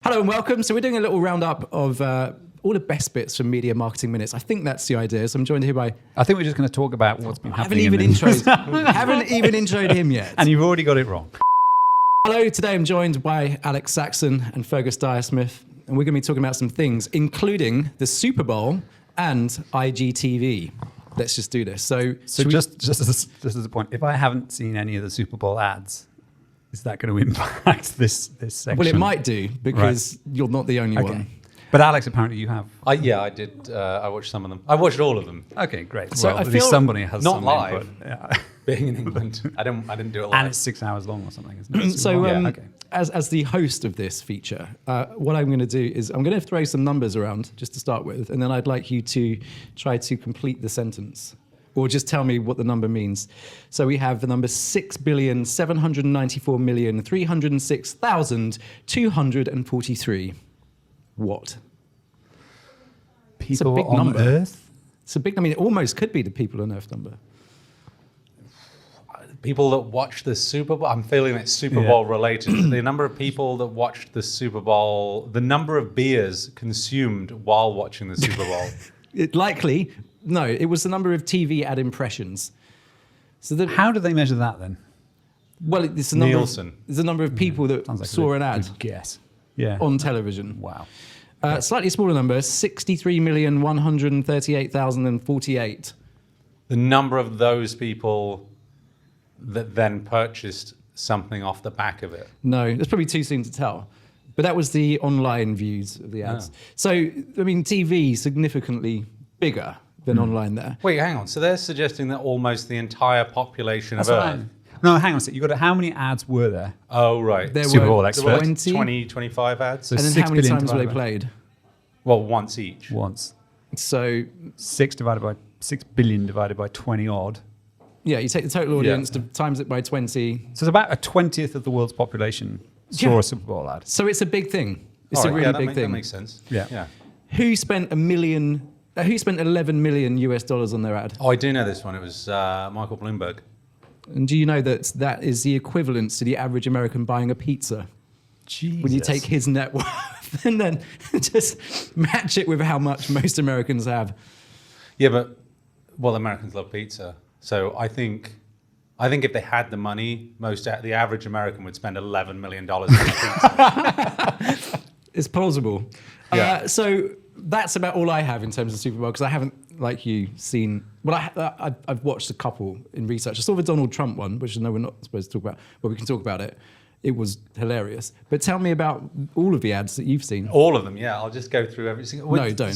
Hello and welcome. So we're doing a little roundup of all the best bits from Media Marketing Minutes. I think that's the idea. So I'm joined here by... I think we're just going to talk about what's been happening. haven't even introed him yet. And you've already got it wrong. Hello, today I'm joined by Alex Saxon and Fergus Dyer-Smith, and we're going to be talking about some things, including the Super Bowl and IGTV. Let's just do this. So just as a point, if I haven't seen any of the Super Bowl ads, is that going to impact this section? Well, it might do, because you're not the only one. But Alex, apparently you have. I did. I watched some of them. I watched all of them. Okay, great. So well, I at feel least somebody has not some live. input. Yeah. Being in England, I didn't do it live. And it's 6 hours long or something, isn't it? So okay. as the host of this feature, what I'm going to do is I'm going to throw some numbers around just to start with, and then I'd like you to try to complete the sentence. Or just tell me what the number means. So we have the number 6,794,306,243. What? People big on number. Earth? It's a big, I mean, it almost could be the people on Earth number. People that watch the Super Bowl. I'm feeling it's Super Bowl related. The number of people that watched the Super Bowl, the number of beers consumed while watching the Super Bowl. No, it was the number of TV ad impressions. So How do they measure that then? Well, it's the number Nielsen. It's the number of people that Sounds like saw an ad good guess. Yeah. on television. Wow. Slightly smaller number, 63,138,048. The number of those people that then purchased something off the back of it. No, it's probably too soon to tell. But that was the online views of the ads. So, I mean, TV significantly bigger than online there. Wait, hang on. So they're suggesting that almost the entire population of Earth. No, hang on a sec. You got how many ads were there? Oh, right. There Super were Bowl expert. 20, 25 ads. So And then 6 how many billion times were they divided by- played? Well, once each. Once. So, 6 billion divided by 20 odd. yeah, you take the total audience, times it by 20. So it's about a 20th of the world's population saw a Super Bowl ad. So it's a big thing. It's All a right, really that big thing. That makes sense. Yeah. Who spent $11 million US on their ad? Oh, I do know this one. It was Michael Bloomberg. And do you know that is the equivalent to the average American buying a pizza? Jesus. When you take his net worth and then just match it with how much most Americans have. Yeah, but Americans love pizza. So I think if they had the money, the average American would spend $11 million on pizza. It's plausible. Yeah. So that's about all I have in terms of Super Bowl, because I haven't, like you, seen... Well, I've watched a couple in research. I saw the Donald Trump one, which I know we're not supposed to talk about, but we can talk about it. It was hilarious. But tell me about all of the ads that you've seen. All of them, yeah. I'll just go through every single... No, don't.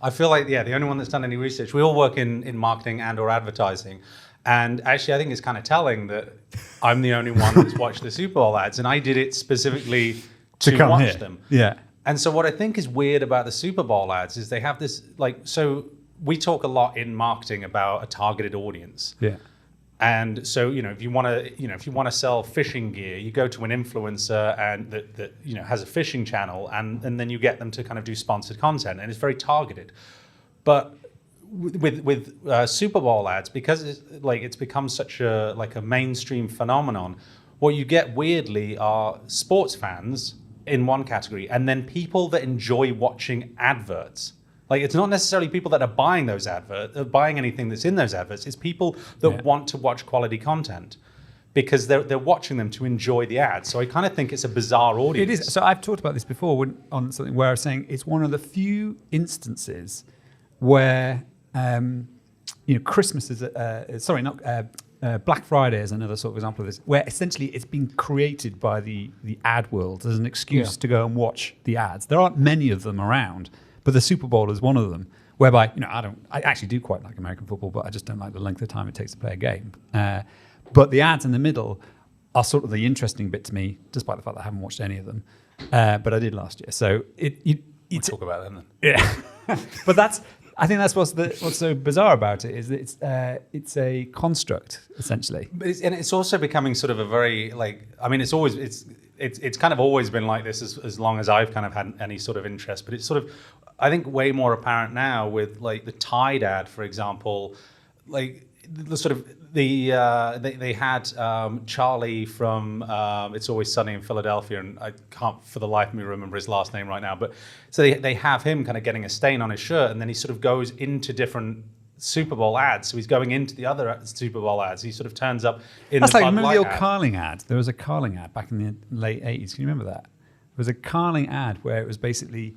I feel like, the only one that's done any research. We all work in marketing and or advertising. And actually, I think it's kind of telling that I'm the only one that's watched the Super Bowl ads. And I did it specifically to watch them. Yeah. And so what I think is weird about the Super Bowl ads is they have this, so we talk a lot in marketing about a targeted audience. Yeah. And so, if you want to sell fishing gear, you go to an influencer and that has a fishing channel, and then you get them to kind of do sponsored content, and it's very targeted. But with Super Bowl ads, because it's become such a mainstream phenomenon, what you get weirdly are sports fans in one category, and then people that enjoy watching adverts. It's not necessarily people that are buying those buying anything that's in those adverts. It's people that want to watch quality content because they're watching them to enjoy the ads. So I kind of think it's a bizarre audience. It is. So I've talked about this before on something where I was saying it's one of the few instances where, Christmas is, Black Friday is another sort of example of this, where essentially it's been created by the ad world as an excuse to go and watch the ads. There aren't many of them around. But the Super Bowl is one of them, whereby I actually do quite like American football, but I just don't like the length of time it takes to play a game. But the ads in the middle are sort of the interesting bit to me, despite the fact that I haven't watched any of them. But I did last year, so We'll talk about them then. Yeah, but I think that's what's so bizarre about it is that it's a construct essentially. But it's also becoming sort of a very it's kind of always been like this as long as I've kind of had any sort of interest. But it's sort of, I think, way more apparent now with the Tide ad, for example. the sort of they had Charlie from It's Always Sunny in Philadelphia, and I can't for the life of me remember his last name right now. But so they have him kind of getting a stain on his shirt, and then he sort of goes into different Super Bowl ads. So he's going into the other Super Bowl ads. He sort of turns up in That's the like, Bud remember Light the old ad. Carling ad? There was a Carling ad back in the late 80s. Can you remember that? There was a Carling ad where it was basically,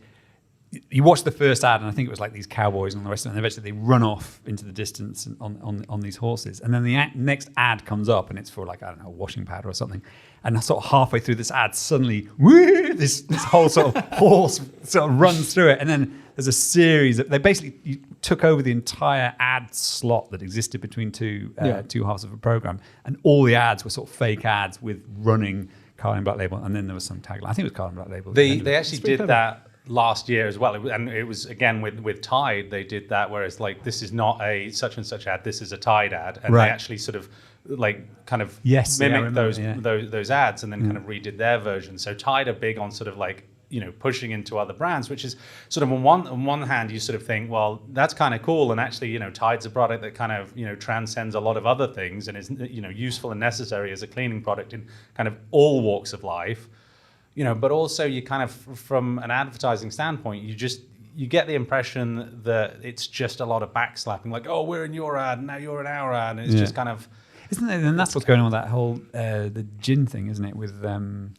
you watch the first ad, and I think it was like these cowboys and all the rest of it, and eventually they run off into the distance on these horses. And then the next ad comes up, and it's for like, I don't know, washing powder or something. And sort of halfway through this ad, suddenly, woo, this whole sort of horse sort of runs through it. And then there's a series of, they basically took over the entire ad slot that existed between two halves of a program. And all the ads were sort of fake ads with running Carling Black Label. And then there was some tagline. I think it was Carling Black Label. They actually did that last year as well, and it was again with Tide. They did that, whereas like this is not a such and such ad, this is a Tide ad, and Right. they actually sort of like kind of Yes, yeah, I mimicked remember, those ads, and then kind of redid their version. So Tide are big on sort of like pushing into other brands, which is sort of on one hand you sort of think, well, that's kind of cool, and actually Tide's a product that kind of transcends a lot of other things and is useful and necessary as a cleaning product in kind of all walks of life. But also you kind of, from an advertising standpoint, you get the impression that it's just a lot of backslapping, like, oh, we're in your ad, now you're in our ad, and it's just kind of... Isn't it? And that's what's going on with that whole, the gin thing, isn't it? With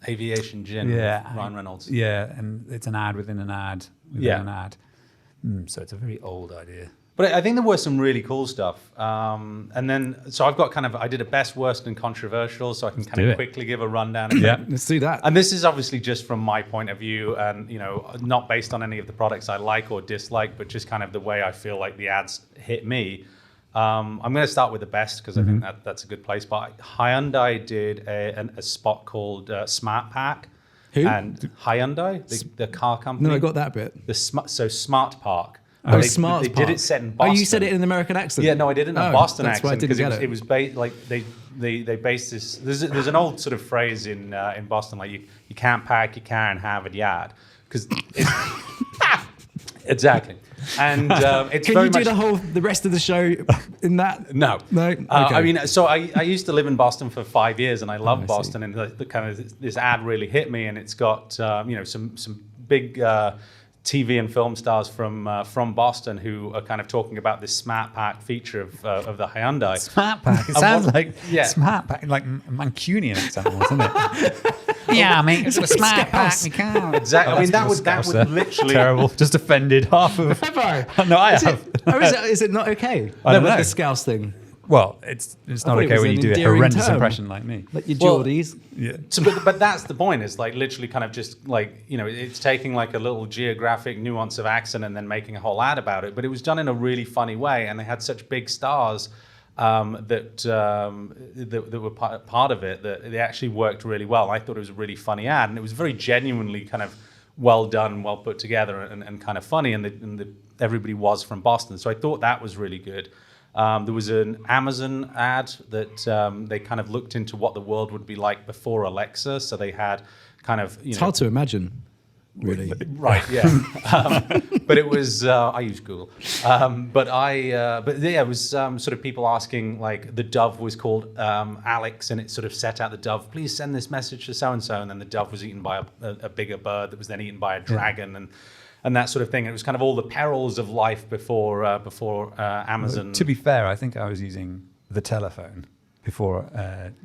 Aviation gin, with Ryan Reynolds. Yeah, and it's an ad within an ad within an ad. So it's a very old idea. But I think there was some really cool stuff. And then, so I've got I did a best, worst, and controversial, so I can kind of quickly give a rundown of Yeah, Let's do that. And this is obviously just from my point of view, and not based on any of the products I like or dislike, but just kind of the way I feel like the ads hit me. I'm going to start with the best because I think that's a good place. But Hyundai did a spot called Smart Pack. Who? And Hyundai, the car company. No, I got that bit. So Smart Park. Oh, Smart They Park. did it set in Boston. Oh, you said it in an American accent? Yeah, no, I did it in a Boston that's accent. why I didn't get it was like they based this. There's an old sort of phrase in Boston, like you can't pack your car and have it yard, because exactly. And it's Can very you do much the rest of the show in that? no. Okay. I mean, so I used to live in Boston for 5 years, and I love Boston, and the kind of this ad really hit me, and it's got some big TV and film stars from Boston who are kind of talking about this Smart Pack feature of the Hyundai. Smart Pack. It sounds like Smart Pack, like Mancunian accent, isn't it? Yeah, mate, it's a Smart Pack. We can't. Exactly. I mean, that would literally terrible. Just offended half of. Have I? No, I have. Is it not okay? I don't with know. the Scouse thing. Well, it's not thought it okay was when an you do a endearing horrendous term. impression like me. Like your Well, Geordies. Yeah. So, but that's the point. It's like literally kind of just like it's taking like a little geographic nuance of accent and then making a whole ad about it. But it was done in a really funny way, and they had such big stars that were part of it that they actually worked really well. I thought it was a really funny ad, and it was very genuinely kind of well done, well put together, and kind of funny. And everybody was from Boston, so I thought that was really good. There was an Amazon ad that they kind of looked into what the world would be like before Alexa. So they had kind of, It's hard to imagine, really. right, yeah. But it was, I use Google. But it was sort of people asking, like, the dove was called Alex, and it sort of set out the dove, please send this message to so-and-so. And then the dove was eaten by a bigger bird that was then eaten by a dragon. And that sort of thing. And it was kind of all the perils of life before Amazon. To be fair, I think I was using the telephone before.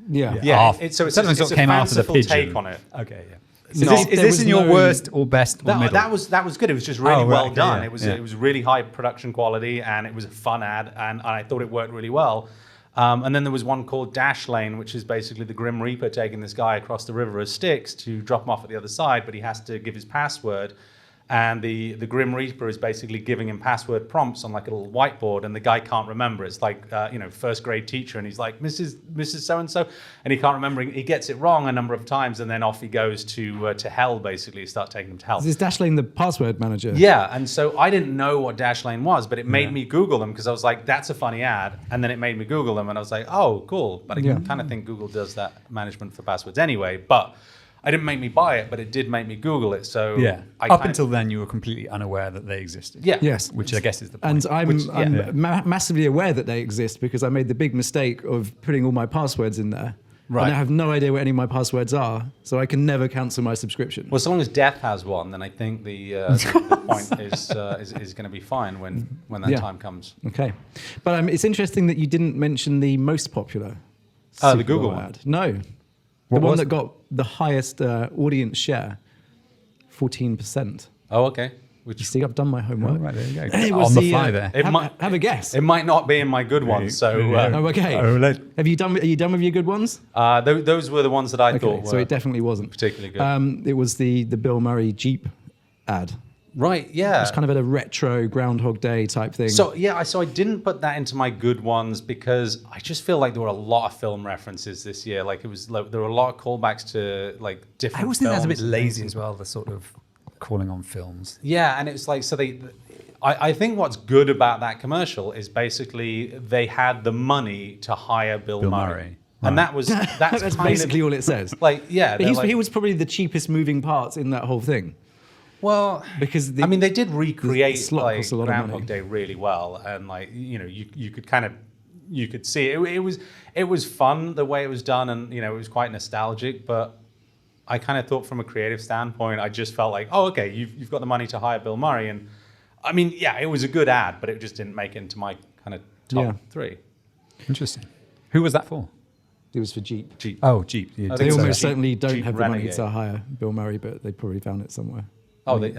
Yeah. So it's telephone a sort of came after the fanciful pigeon. take on it. Okay, yeah. Not- Is this in your worst or best or middle? That was good. It was just really well okay, done. yeah, It was yeah. it was really high production quality, and it was a fun ad, and I thought it worked really well. And then there was one called Dash Lane, which is basically the Grim Reaper taking this guy across the river as Styx to drop him off at the other side, but he has to give his password. And the Grim Reaper is basically giving him password prompts on like a little whiteboard, and the guy can't remember. It's like first grade teacher, and he's like Mrs. So and so, and he can't remember. He gets it wrong a number of times, and then off he goes to hell. Basically, start taking him to hell. Is Dashlane the password manager? Yeah, and so I didn't know what Dashlane was, but it made me Google them because I was like, that's a funny ad, and then it made me Google them, and I was like, oh, cool. But I kind of think Google does that management for passwords anyway. But I didn't make me buy it, but it did make me Google it. So Yeah. I Up kind until then, you were completely unaware that they existed. yeah. Yes. Which I guess is the point. And I'm massively aware that they exist because I made the big mistake of putting all my passwords in there. Right. And I have no idea what any of my passwords are, so I can never cancel my subscription. Well, so long as Death has one, then I think the point is going to be fine when that time comes. Okay. But it's interesting that you didn't mention the most popular The Super Google Bowl one? ad. No. The What one was that it? got the highest audience share, 14%. Oh, okay. You see, I've done my homework. Oh, right, there you go. And it was On the fly there. It have a guess. It might not be in my good ones. So Oh, okay. Are you done with your good ones? those were the ones that I thought were So it definitely wasn't. particularly good. It was the Bill Murray Jeep ad. Right, yeah. It's kind of at a retro Groundhog Day type thing. So I didn't put that into my good ones because I just feel like there were a lot of film references this year. Like there were a lot of callbacks to like different. I always think that's a bit films and lazy things. as well, the sort of calling on films. Yeah, and it's like I think what's good about that commercial is basically they had the money to hire Bill Murray. And Right. that's that's kind basically of, all it says. like yeah. But they're like, he was probably the cheapest moving parts in that whole thing. well, Because I mean, they did recreate the slot like costs a lot of Groundhog money. Day really well, and like you could kind of see it. It was fun the way it was done, and it was quite nostalgic. But I kind of thought from a creative standpoint, I just felt like, oh, okay, you've got the money to hire Bill Murray, and I mean, yeah, it was a good ad, but it just didn't make it into my kind of top three. Interesting. Who was that for? it was for Jeep. Jeep. Oh, Jeep. I They think so. almost Jeep- certainly don't Jeep have the money Renegade. to hire Bill Murray, but they probably found it somewhere. Oh, They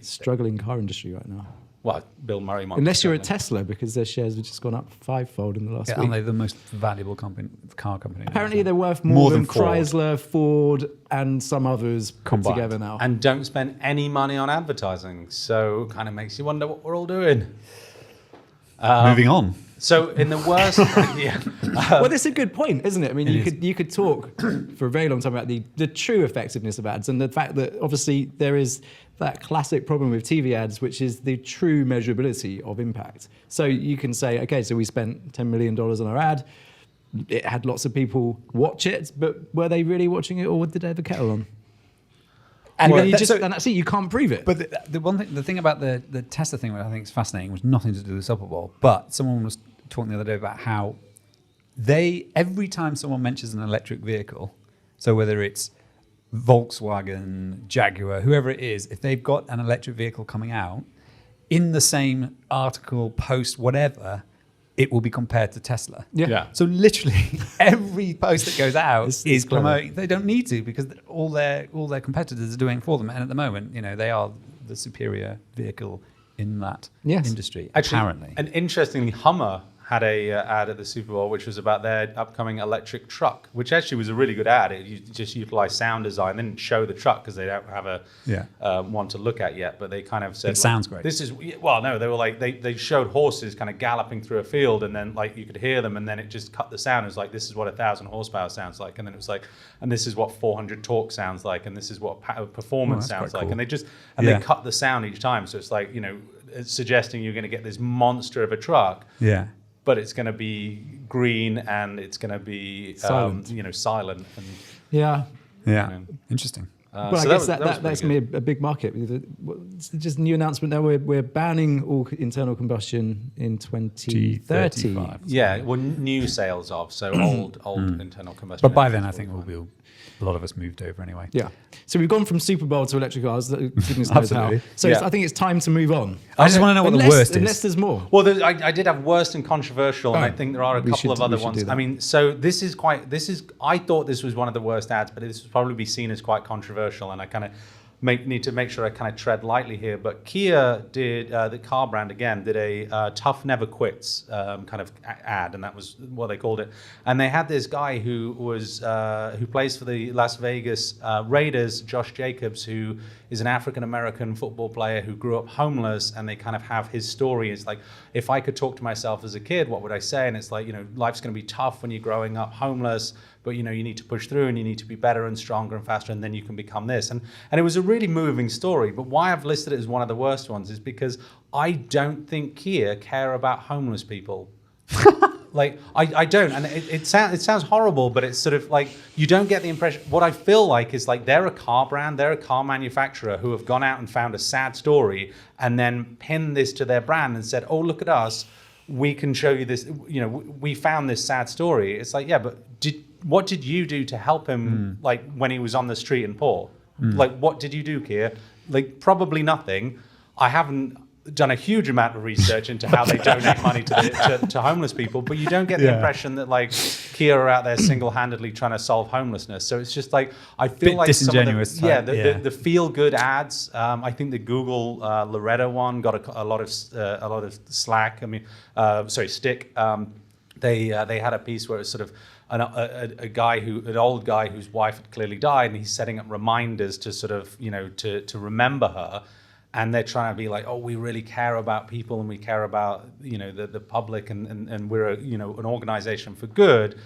struggling car industry right now. well, Bill Murray might be Unless you're at struggling. Tesla, because their shares have just gone up fivefold in the last Yeah, week. aren't they the most valuable car company? Apparently, they're worth More more than than Ford. Chrysler, Ford, and some others put Combined. together now. And don't spend any money on advertising, so kind of makes you wonder what we're all doing. Moving on. So in the worst, yeah. Well, that's a good point, isn't it? I mean, you could talk for a very long time about the true effectiveness of ads and the fact that obviously there is that classic problem with TV ads, which is the true measurability of impact. So you can say, okay, so we spent $10 million on our ad. It had lots of people watch it, but were they really watching it, or did they have a kettle on? And, Well, you that- so- and that's it. You can't prove it. But the thing about the Tesla thing, which I think is fascinating, was nothing to do with the Super Bowl. But someone was talking the other day about how every time someone mentions an electric vehicle, so whether it's Volkswagen, Jaguar, whoever it is, if they've got an electric vehicle coming out, in the same article, post, whatever, it will be compared to Tesla. Yeah. So literally every post that goes out It's is clever. promoting. They don't need to because all their competitors are doing it for them. And at the moment, they are the superior vehicle in that Yes. industry. Actually, apparently, and interestingly, Hummer had a ad at the Super Bowl, which was about their upcoming electric truck, which actually was a really good ad. It just utilized sound design. They didn't show the truck because they don't have one to look at yet. But they kind of said, It sounds great. This is no. They were like they showed horses kind of galloping through a field, and then like you could hear them, and then it just cut the sound. It was like, this is what 1,000 horsepower sounds like, and then it was like, and this is what 400 torque sounds like, and this is what performance that's sounds quite like, cool. and Yeah. they cut the sound each time. So it's like it's suggesting you're going to get this monster of a truck. yeah. But it's going to be green and it's going to be Silent. silent. And, Yeah. Yeah. Interesting. Well, so I guess that was that's pretty going to be a big market. It's just a new announcement now. We're banning all internal combustion in 2030. 2035. yeah, well, new sales of old internal combustion. But by then, I engines think will we'll be a lot of us moved over anyway. Yeah. So we've gone from Super Bowl to electric cars. Goodness knows how. Absolutely. So Yeah. I think it's time to move on. I just want to know what the worst Unless is. there's more. Well, I did have worst and controversial, and I think there are a we couple should- of other we should ones. do that. I mean, so I thought this was one of the worst ads, but this would probably be seen as quite controversial, and I kind of need to make sure I kind of tread lightly here. But Kia did, the car brand again, did a tough never quits kind of ad, and that was what they called it. And they had this guy who plays for the Las Vegas Raiders, Josh Jacobs, who is an African-American football player who grew up homeless, and they kind of have his story. It's like, if I could talk to myself as a kid, what would I say? And it's like, life's going to be tough when you're growing up homeless, but you need to push through, and you need to be better and stronger and faster, and then you can become this. And it was a really moving story. But why I've listed it as one of the worst ones is because I don't think Kia care about homeless people. like I don't, and it sounds horrible, but it's sort of like you don't get the impression. What I feel like is like they're a car brand, they're a car manufacturer who have gone out and found a sad story and then pinned this to their brand and said, "Oh, look at us, we can show you this. You know, we found this sad story." It's like, yeah, but what did you do to help him? Like when he was on the street and poor, like what did you do, Keir? Like probably nothing. I haven't done a huge amount of research into how they donate money to homeless people, but you don't get the impression that like Keir are out there single-handedly trying to solve homelessness. So it's just like I feel like disingenuous. The feel-good ads. I think the Google Loretta one got a lot of slack. I mean, stick. They had a piece where it was sort of an old guy whose wife had clearly died, and he's setting up reminders to sort of to remember her. And they're trying to be like, oh, we really care about people and we care about, the public and we're an organization for good,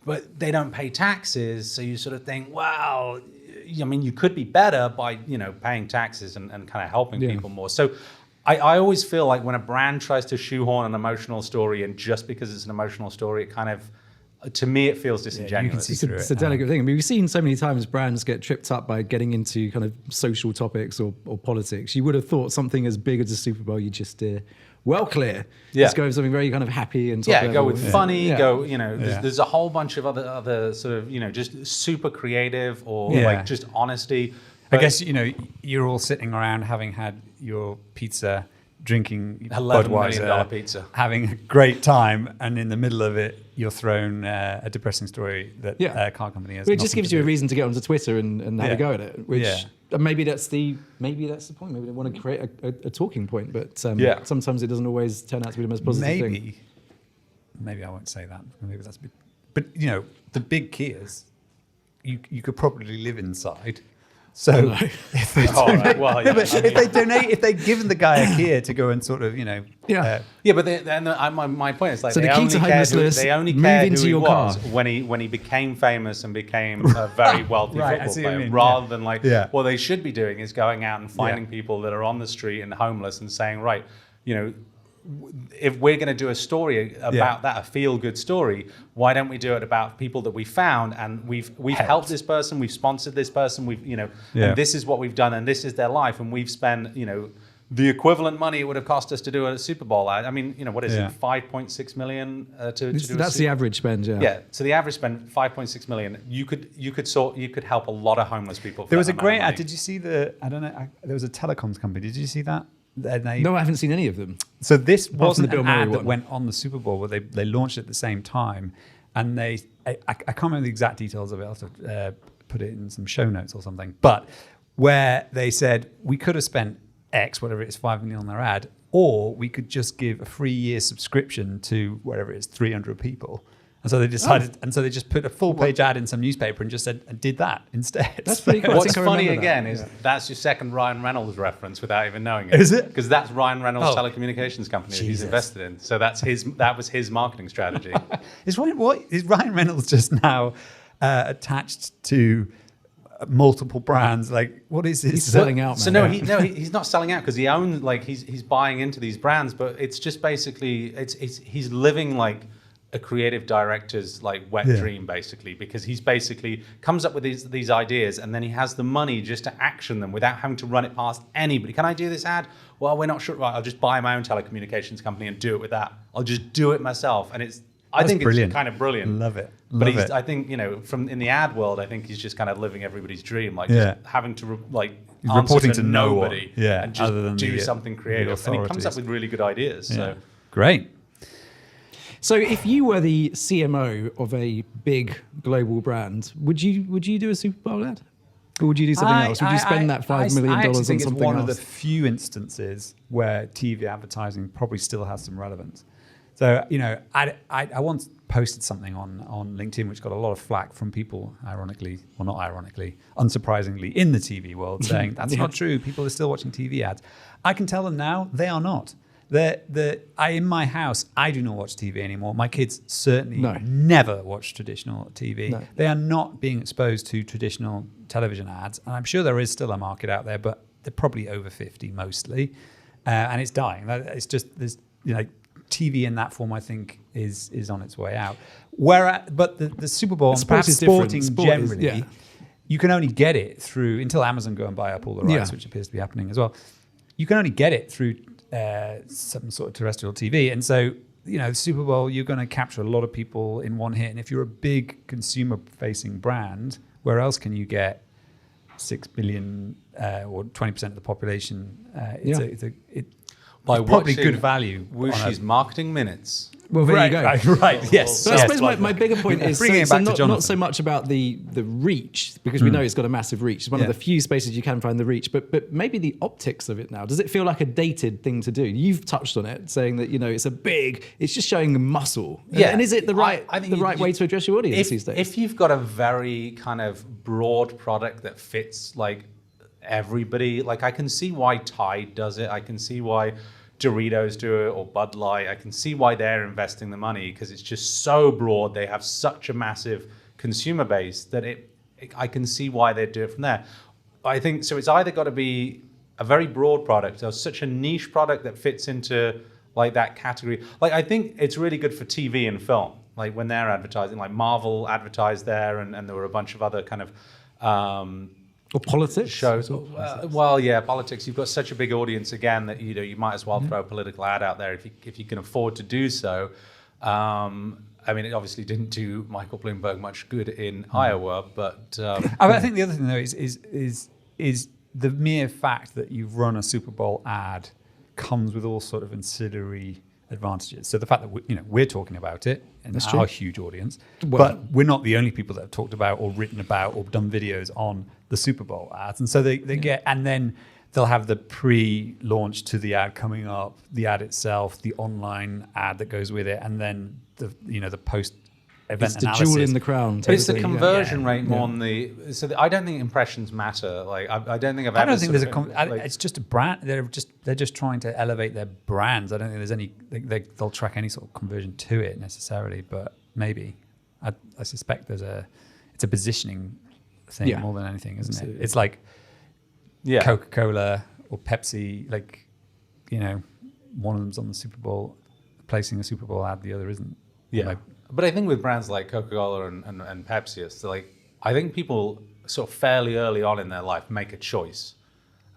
but they don't pay taxes. So you sort of think, wow, I mean, you could be better by, paying taxes and kind of helping people more. So I always feel like when a brand tries to shoehorn an emotional story, and just because it's an emotional story, it kind of, to me, it feels disingenuous. It's a delicate thing. I mean, we've seen so many times brands get tripped up by getting into kind of social topics or politics. You would have thought something as big as the Super Bowl, you just steer well clear. Just go with something very kind of happy and top level. Go with funny. Go, there's a whole bunch of other sort of just super creative or like just honesty. I guess you're all sitting around having had your pizza, drinking $11 Budweiser, million pizza, having a great time, and in the middle of it, you're thrown a depressing story that a car company has. But it just gives you a reason to get onto Twitter and have a go at it. Which maybe that's the point. Maybe they want to create a talking point, but sometimes it doesn't always turn out to be the most positive thing. Maybe I won't say that. Maybe that's a bit. But the big Kias, you could probably live inside. So if they donate, if they've given the guy a Kia to go and sort of, but my point is like so they only cared who he was when he became famous and became a very wealthy football player, rather than like what they should be doing is going out and finding people that are on the street and homeless and saying, right, if we're going to do a story about that, a feel-good story, why don't we do it about people that we found and we've helped this person, we've sponsored this person, and this is what we've done, and this is their life, and we've spent the equivalent money it would have cost us to do a Super Bowl ad. I mean, what is it, 5.6 million to do? That's the average spend, So the average spend 5.6 million. You could help a lot of homeless people. There was a great ad. Did you see there was a telecoms company. Did you see that? No, I haven't seen any of them. So this wasn't an ad that went on the Super Bowl, where they launched at the same time, and I can't remember the exact details of it. I'll have to put it in some show notes or something. But where they said we could have spent X, whatever it is, 5 million on their ad, or we could just give a 3-year subscription to whatever it is, 300 people. And so they decided, and so they just put a full-page ad in some newspaper and just said, and did that instead. That's pretty cool. What's funny again is that's your second Ryan Reynolds reference without even knowing it. Is it? Because that's Ryan Reynolds' telecommunications company that he's invested in. So that was his marketing strategy. Is Ryan Reynolds just now attached to multiple brands? Like, what is he's selling out, man. So he's not selling out because he owns, like, he's buying into these brands, but it's just basically he's living like a creative director's like wet dream, basically, because he's basically comes up with these ideas and then he has the money just to action them without having to run it past anybody. Can I do this ad? Well, we're not sure. Right, I'll just buy my own telecommunications company and do it with that. I'll just do it myself, and I think it's kind of brilliant. Love it. I think from in the ad world, I think he's just kind of living everybody's dream, like just having to reporting to nobody, and just do something creative, and he comes up with really good ideas. So great. So if you were the CMO of a big global brand, would you do a Super Bowl ad? Or would you do something else? Would you spend that $5 million on something else? It's one of the few instances where TV advertising probably still has some relevance. So, I once posted something on LinkedIn which got a lot of flack from people, ironically, well, not ironically, unsurprisingly, in the TV world, saying that's not true. People are still watching TV ads. I can tell them now they are not. In my house, I do not watch TV anymore. My kids certainly never watch traditional TV. No. They are not being exposed to traditional television ads. And I'm sure there is still a market out there, but they're probably over 50 mostly. And it's dying. It's just, there's TV in that form, I think, is on its way out. But the Super Bowl, and Sport perhaps is different. sporting Sport is- generally, yeah. you can only get it through, until Amazon go and buy up all the rights, Yeah. which appears to be happening as well. You can only get it through some sort of terrestrial TV. And so, the Super Bowl, you're going to capture a lot of people in one hit. And if you're a big consumer-facing brand, where else can you get 6 billion or 20% of the population? It's By probably watching good value. Whooshy's marketing minutes. Well, there you go. Right, yes. But I suppose my bigger point is Bringing it back to not Jonathan. so much about the reach, because we know it's got a massive reach. It's one of the few spaces you can find the reach, but maybe the optics of it now. Does it feel like a dated thing to do? You've touched on it, saying that it's just showing muscle. Yeah. And is it the right I think way to address your audience these days? If you've got a very kind of broad product that fits like everybody, like I can see why Tide does it. I can see why Doritos do it, or Bud Light. I can see why they're investing the money, because it's just so broad. They have such a massive consumer base that I can see why they do it from there. I think so. It's either got to be a very broad product or such a niche product that fits into like that category. Like I think it's really good for TV and film. Like when they're advertising, like Marvel advertised there, and there were a bunch of other kind of or politics shows. Politics. You've got such a big audience again that you might as well throw a political ad out there if you can afford to do so. I mean, it obviously didn't do Michael Bloomberg much good in Iowa, but I think the other thing though is the mere fact that you've run a Super Bowl ad comes with all sort of ancillary advantages. So the fact that we're talking about it and our huge audience, but we're not the only people that have talked about or written about or done videos on the Super Bowl ads. And so they get, and then they'll have the pre-launch to the ad coming up, the ad itself, the online ad that goes with it, and then the post event it's the analysis. jewel in the crown. But it's the typically, conversion rate more than I don't think impressions matter. Like I don't think I've ever. I don't think there's it's just a brand. They're just trying to elevate their brands. I don't think there's any. They'll track any sort of conversion to it necessarily, but maybe. I suspect it's a positioning thing more than anything, isn't it? It's like Coca-Cola or Pepsi. Like one of them's on the Super Bowl, placing a Super Bowl ad, the other isn't. Yeah. But I think with brands like Coca-Cola and Pepsi, it's like I think people sort of fairly early on in their life make a choice,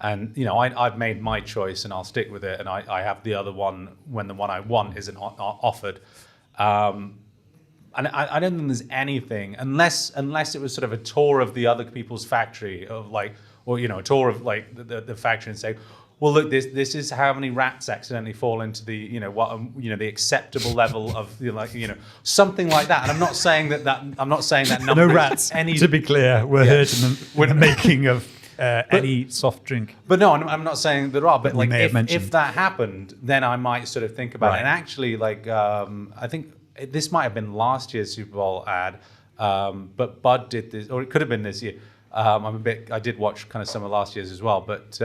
and I've made my choice and I'll stick with it, and I have the other one when the one I want isn't offered, and I don't think there's anything unless it was sort of a tour of the other people's factory of like, or a tour of like the factory and say, well, look, this is how many rats accidentally fall into the the acceptable level of something like that. And I'm not saying that number. No rats. To be clear, we're heard in the making of any soft drink. But no, I'm not saying there are. But like if that happened, then I might sort of think about it. And actually, like I think this might have been last year's Super Bowl ad, but Bud did this, or it could have been this year. I did watch kind of some of last year's as well, but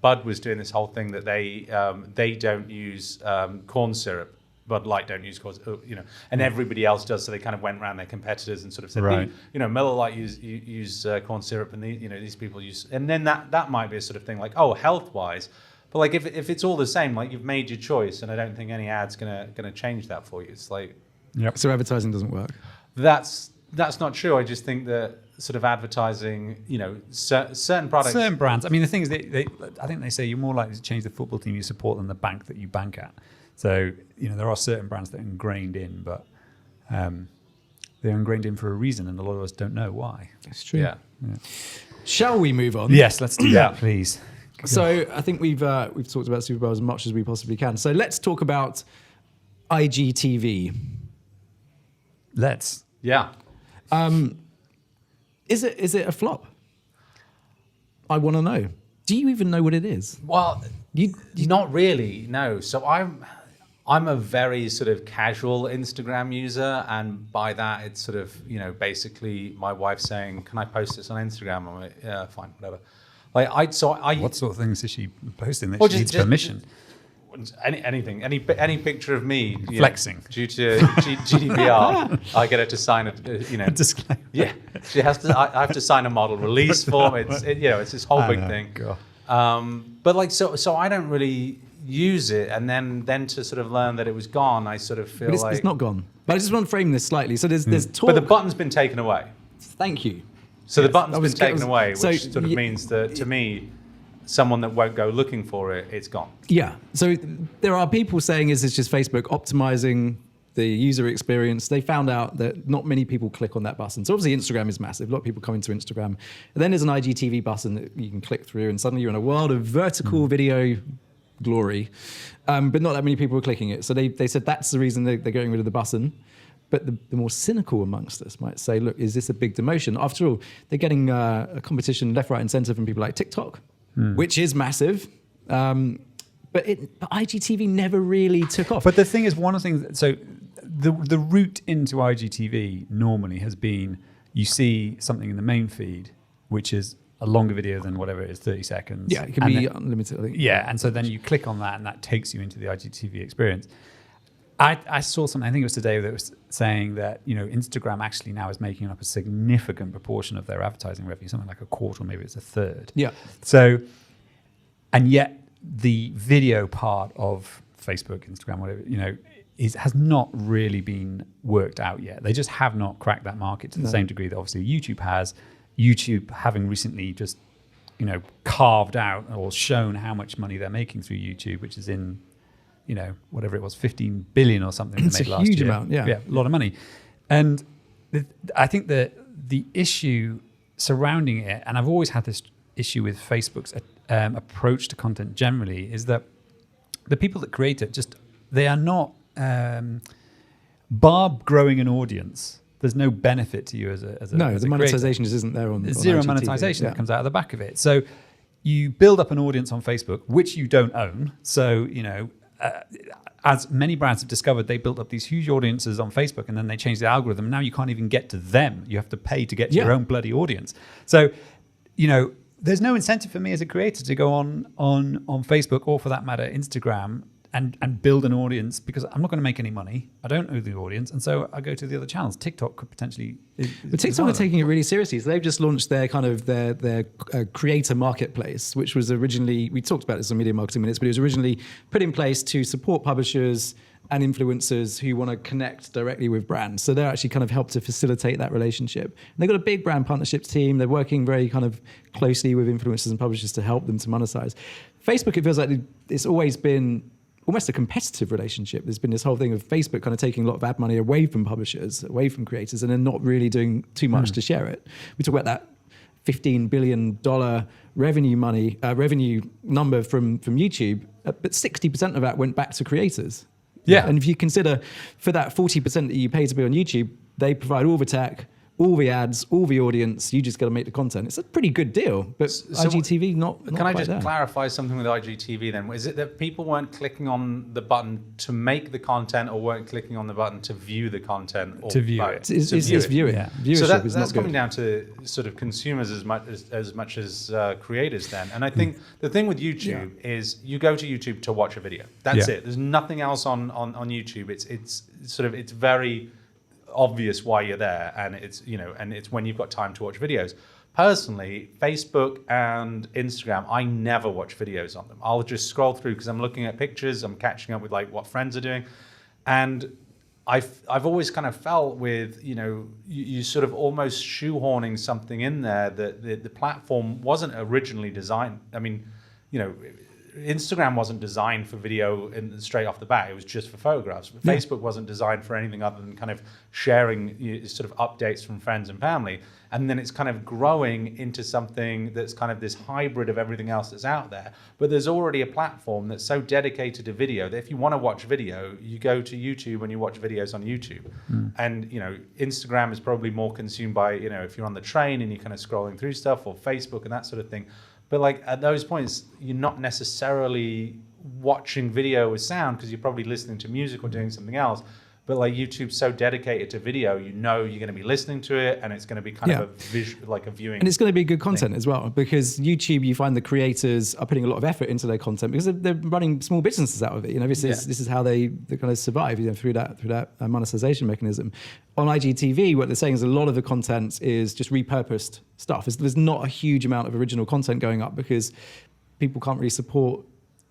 Bud was doing this whole thing that they don't use corn syrup. Bud Light don't use corn, and everybody else does. So they kind of went around their competitors and sort of said, Miller Lite use corn syrup, and these people use, and then that might be a sort of thing like, oh, health wise, but like if it's all the same, like you've made your choice, and I don't think any ad's gonna change that for you. It's like, so advertising doesn't work. That's not true. I just think that sort of advertising, certain products, certain brands. I mean, the thing is, I think they say you're more likely to change the football team you support than the bank that you bank at. So there are certain brands that are ingrained in, but they're ingrained in for a reason, and a lot of us don't know why. That's true. Yeah. Shall we move on? Yes, let's do that, please. So I think we've talked about Super Bowl as much as we possibly can. So let's talk about IGTV. Let's. Yeah. Is it a flop? I want to know. Do you even know what it is? Well, you not really. No. So I'm a very sort of casual Instagram user, and by that it's sort of basically my wife saying, "Can I post this on Instagram?" I'm like, "Yeah, fine, whatever." Like what sort of things is she posting that well, she needs permission? Anything, any picture of me flexing due to GDPR, I get her to sign a disclaimer. Yeah, she has to. I have to sign a model release form. It's this whole big thing. God. But like so I don't really use it, and then to sort of learn that it was gone, I sort of feel But like it's not gone. But I just want to frame this slightly. So there's talk. But the button's been taken away. Thank you. So the Yes, button's that was- been taken that was- away, which so sort of means that, to me, someone that won't go looking for it, it's gone. Yeah. So there are people saying, is this just Facebook optimizing the user experience? They found out that not many people click on that button. So obviously Instagram is massive. A lot of people come into Instagram. And then there's an IGTV button that you can click through, and suddenly you're in a world of vertical video glory. But not that many people are clicking it. So they said that's the reason they're getting rid of the button. But the more cynical amongst us might say, look, is this a big demotion? After all, they're getting a competition left, right, and center from people like TikTok, which is massive. But IGTV never really took off. But the thing is, one of the things, so the route into IGTV normally has been you see something in the main feed, which is a longer video than whatever it is, 30 seconds. Yeah, it can be unlimited, I think. Yeah, and so then you click on that and that takes you into the IGTV experience. I saw something, I think it was today, that was saying that, Instagram actually now is making up a significant proportion of their advertising revenue, something like a quarter, or maybe it's a third. Yeah. So, and yet the video part of Facebook, Instagram, whatever, has not really been worked out yet. They just have not cracked that market to the same degree that obviously YouTube has. YouTube having recently just, carved out or shown how much money they're making through YouTube, which is in, whatever it was, 15 billion or something. It's they made a last huge year. amount, yeah. Yeah, a lot of money. And I think that the issue surrounding it, and I've always had this issue with Facebook's approach to content generally, is that the people that create it they are not growing an audience. There's no benefit to you as a No, as the a monetization just isn't there on There's on zero IGTV. monetization Yeah. that comes out of the back of it. So you build up an audience on Facebook, which you don't own. So, as many brands have discovered, they built up these huge audiences on Facebook, and then they changed the algorithm. Now you can't even get to them. You have to pay to get to your own bloody audience. So, there's no incentive for me as a creator to go on Facebook, or for that matter, Instagram, and build an audience, because I'm not going to make any money. I don't own the audience, and so I go to the other channels. TikTok could potentially. But TikTok are taking it really seriously. So they've just launched their kind of their creator marketplace, which was originally, we talked about this on Media Marketing Minutes, but it was originally put in place to support publishers and influencers who want to connect directly with brands. So they're actually kind of helped to facilitate that relationship. And they've got a big brand partnerships team. They're working very kind of closely with influencers and publishers to help them to monetize. Facebook, it feels like it's always been almost a competitive relationship. There's been this whole thing of Facebook kind of taking a lot of ad money away from publishers, away from creators, and then not really doing too much to share it. We talk about that $15 billion revenue number from YouTube, but 60% of that went back to creators. Yeah. And if you consider for that 40% that you pay to be on YouTube, they provide all the tech, all the ads, all the audience. You just got to make the content. It's a pretty good deal, but IGTV not Can I quite just there. clarify something with IGTV then? Is it that people weren't clicking on the button to make the content, or weren't clicking on the button to view the content? Or To view both? it. It's viewing. Yeah. Viewership So is that's not coming good. down to sort of consumers as much as creators then. And I think the thing with YouTube is you go to YouTube to watch a video. That's Yeah. it. There's nothing else on YouTube. It's very obvious why you're there, and it's when you've got time to watch videos. Personally, Facebook and Instagram, I never watch videos on them. I'll just scroll through because I'm looking at pictures, I'm catching up with like what friends are doing, and I've always kind of felt with you sort of almost shoehorning something in there that the platform wasn't originally designed. I mean, Instagram wasn't designed for video straight off the bat. It was just for photographs. But Facebook wasn't designed for anything other than kind of sharing sort of updates from friends and family. And then it's kind of growing into something that's kind of this hybrid of everything else that's out there. But there's already a platform that's so dedicated to video that if you want to watch video, you go to YouTube and you watch videos on YouTube. And, Instagram is probably more consumed by, if you're on the train and you're kind of scrolling through stuff, or Facebook and that sort of thing. But like at those points, you're not necessarily watching video with sound because you're probably listening to music or doing something else. But like YouTube's so dedicated to video, you're going to be listening to it, and it's going to be kind of a viewing. And it's going to be good content as well, because YouTube, you find the creators are putting a lot of effort into their content because they're running small businesses out of it. This is how they kind of survive, through that monetization mechanism. On IGTV, what they're saying is a lot of the content is just repurposed stuff. There's not a huge amount of original content going up because people can't really support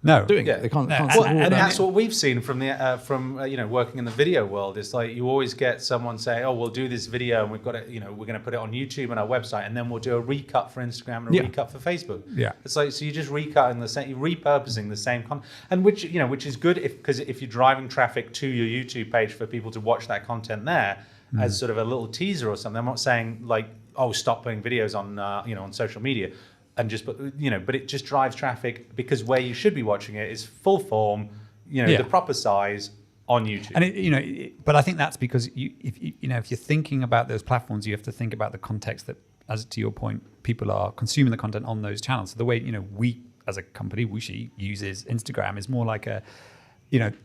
doing Yeah. it. They can't No, can't Well, support and that. that's what we've seen from the working in the video world. It's like you always get someone say, "Oh, we'll do this video, and we've got it. We're going to put it on YouTube and our website, and then we'll do a recut for Instagram and a recut for Facebook." Yeah. It's like so you're just recutting the same, you're repurposing the same content, and which is good because if you're driving traffic to your YouTube page for people to watch that content there as sort of a little teaser or something. I'm not saying like, "Oh, stop putting videos on on social media." And just but it just drives traffic because where you should be watching it is full form, the proper size on YouTube. And but I think that's because if you're thinking about those platforms, you have to think about the context that, as to your point, people are consuming the content on those channels. So the way we as a company, Wooshi, uses Instagram is more like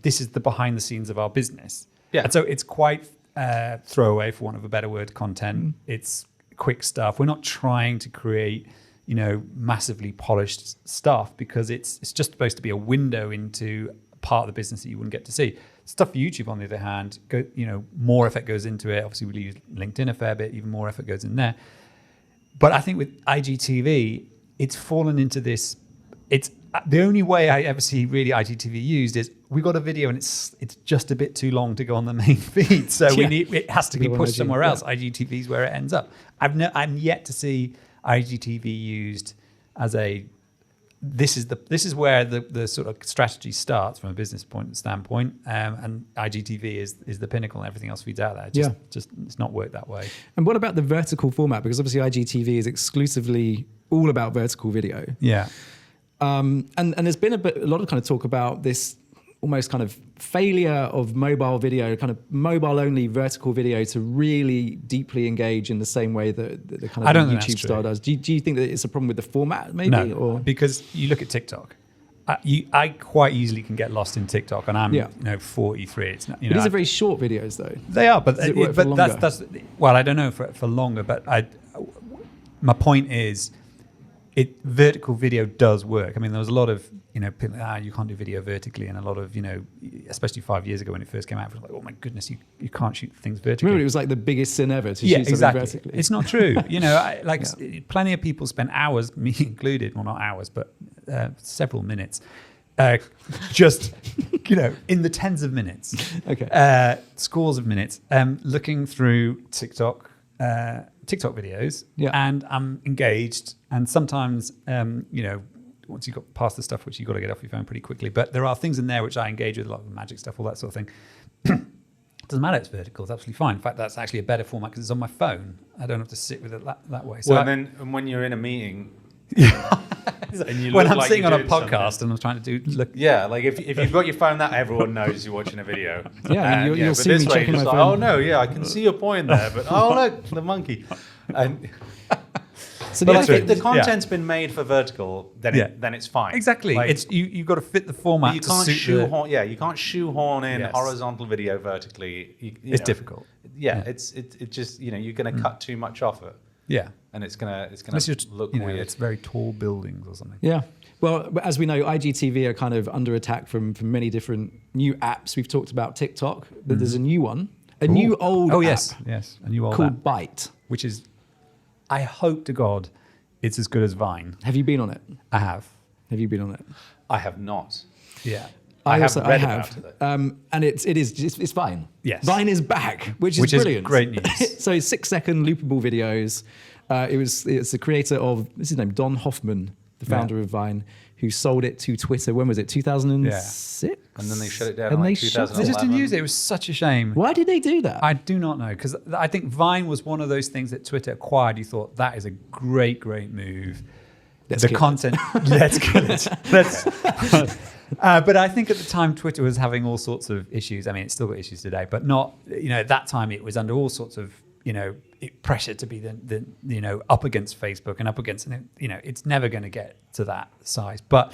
this is the behind the scenes of our business. Yeah. And so it's quite throwaway, for want of a better word, content. It's quick stuff. We're not trying to create massively polished stuff because it's just supposed to be a window into part of the business that you wouldn't get to see. Stuff for YouTube, on the other hand, more effort goes into it. Obviously, we use LinkedIn a fair bit, even more effort goes in there. But I think with IGTV, it's fallen into this. It's the only way I ever see really IGTV used is we got a video and it's just a bit too long to go on the main feed, so it has to be pushed somewhere else. IGTV is where it ends up. I'm yet to see IGTV used as this is where the sort of strategy starts from a business standpoint, and IGTV is the pinnacle and everything else feeds out there. Just it's not worked that way. And what about the vertical format? Because obviously IGTV is exclusively all about vertical video. Yeah. And there's been a lot of kind of talk about this almost kind of failure of mobile video, kind of mobile only vertical video to really deeply engage in the same way that the kind of YouTube style does. Do you think that it's a problem with the format maybe? No, or? Because you look at TikTok. I quite easily can get lost in TikTok, and I'm 43. It's not, these are very short videos though. They are, but that's well, I don't know for longer, but my point is, vertical video does work. I mean, there was a lot of people, you can't do video vertically, and a lot of especially 5 years ago when it first came out, it was like, oh my goodness, you can't shoot things vertically. Remember, it was like the biggest sin ever to shoot something vertically. It's not true. Plenty of people spend hours, me included, well not hours, but several minutes, just in the tens of minutes, scores of minutes, looking through TikTok videos, and I'm engaged. And sometimes, once you got past the stuff which you got to get off your phone pretty quickly, but there are things in there which I engage with, a lot of the magic stuff, all that sort of thing. It doesn't matter, it's vertical, it's absolutely fine. In fact, that's actually a better format because it's on my phone. I don't have to sit with it that way. So and when you're in a meeting, when I'm sitting on a podcast and I'm trying to look. Yeah, like if you've got your phone that everyone knows you're watching a video. Yeah, you'll see me checking my phone. Oh no, I can see your point there, but oh look, the monkey. And so if the content's been made for vertical, then it's fine. Exactly. It's you've got to fit the format. You can't shoehorn. You can't shoehorn in horizontal video vertically. It's difficult. It's just you're going to cut too much off it. Yeah, and it's gonna look weird. It's very tall buildings or something. Yeah. Well, as we know, IGTV are kind of under attack from many different new apps. We've talked about TikTok, but there's a new one, new old app. Yes, a new old called app, Byte, which is, I hope to God, it's as good as Vine. Have you been on it? I have. Have you been on it? I have not. Yeah. I have read about it. And it's Vine. Yes. Vine is back, which is brilliant. Great news. So 6-second loopable videos. It's the creator of, what's his name, Don Hoffman, the founder of Vine, who sold it to Twitter. When was it? 2006? And then they shut it down in 2011. They just didn't use it. It was such a shame. Why did they do that? I do not know, because I think Vine was one of those things that Twitter acquired. You thought, that is a great move. Let's kill it. But I think at the time Twitter was having all sorts of issues. I mean, it's still got issues today, but not, at that time it was under all sorts of, pressure to be the up against Facebook and up against, it's never going to get to that size. But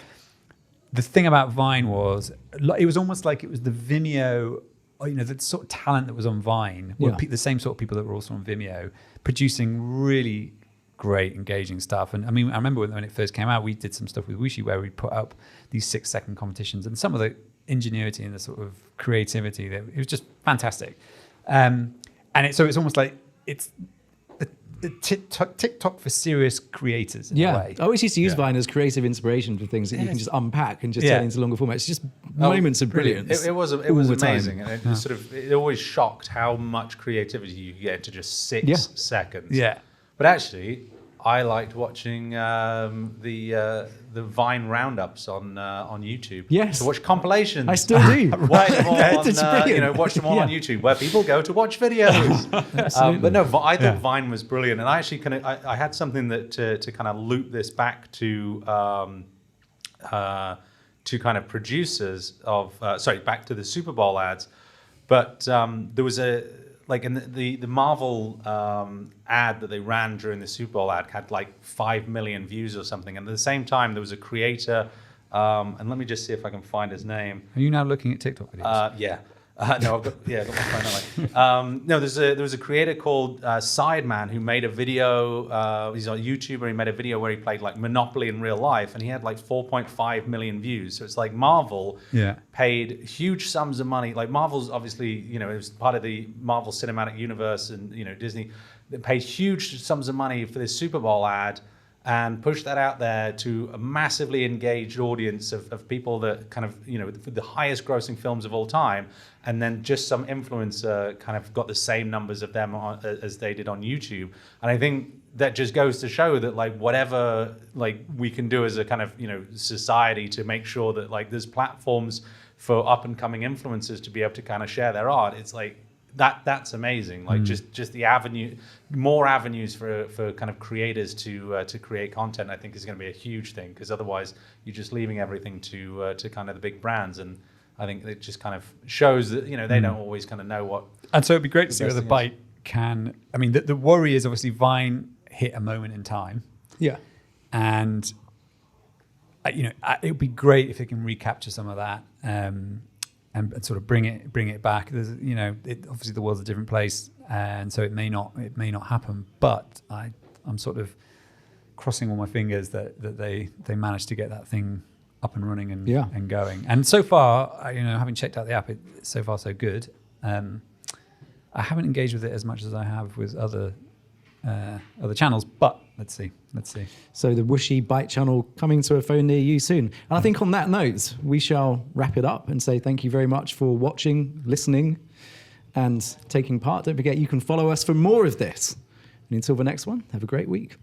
the thing about Vine was, it was almost like it was the Vimeo, the sort of talent that was on Vine, were the same sort of people that were also on Vimeo, producing really great, engaging stuff. And I mean, I remember when it first came out, we did some stuff with Wooshi where we put up these 6-second competitions, and some of the ingenuity and the sort of creativity, it was just fantastic. So it's almost like TikTok for serious creators in a Yeah, way. I always used to use Yeah. Vine as creative inspiration for things that you can Yes. just unpack and just Yeah. turn into longer formats. It's just moments of brilliance. It was all the time. amazing, and it sort of it always shocked how much creativity you could get into just 6 seconds. Yeah. But actually, I liked watching the Vine roundups on YouTube. Yes. To watch compilations. I still do. Watch them all It's on, brilliant. watch them all on Yeah. YouTube, where people go to watch videos. But no, I thought Yeah. Vine was brilliant, and I actually I had something that to kind of loop this back to kind of producers of back to the Super Bowl ads, but there was in the Marvel ad that they ran during the Super Bowl ad had like 5 million views or something, and at the same time there was a creator, and let me just see if I can find his name. Are you now looking at TikTok videos? Yeah. No, I've got my phone on. No, there was a creator called Sideman who made a video. He's a YouTuber. He made a video where he played like Monopoly in real life, and he had like 4.5 million views. So it's like Marvel paid huge sums of money. Like Marvel's obviously, it was part of the Marvel Cinematic Universe, and Disney. They paid huge sums of money for this Super Bowl ad, and push that out there to a massively engaged audience of people that kind of, the highest grossing films of all time. And then just some influencer kind of got the same numbers of them as they did on YouTube. And I think that just goes to show that like whatever like we can do as a kind of, society to make sure that like there's platforms for up and coming influencers to be able to kind of share their art. It's like, that's amazing. Like just the more avenues for kind of creators to create content, I think is going to be a huge thing, because otherwise you're just leaving everything to kind of the big brands, and I think it just kind of shows that they don't always kind of know what. And so it'd be great to see best whether thing Byte can. I mean, the worry is obviously Vine hit a moment in time, Yeah. and it would be great if it can recapture some of that. And sort of bring it back. There's, obviously the world's a different place, and so it may not happen. But I'm sort of crossing all my fingers that they managed to get that thing up and running and going. And so far, having checked out the app, it's so far so good. I haven't engaged with it as much as I have with other channels, but let's see. So the Whooshy Byte channel coming to a phone near you soon. And I think on that note, we shall wrap it up and say thank you very much for watching, listening, and taking part. Don't forget, you can follow us for more of this. And until the next one, have a great week.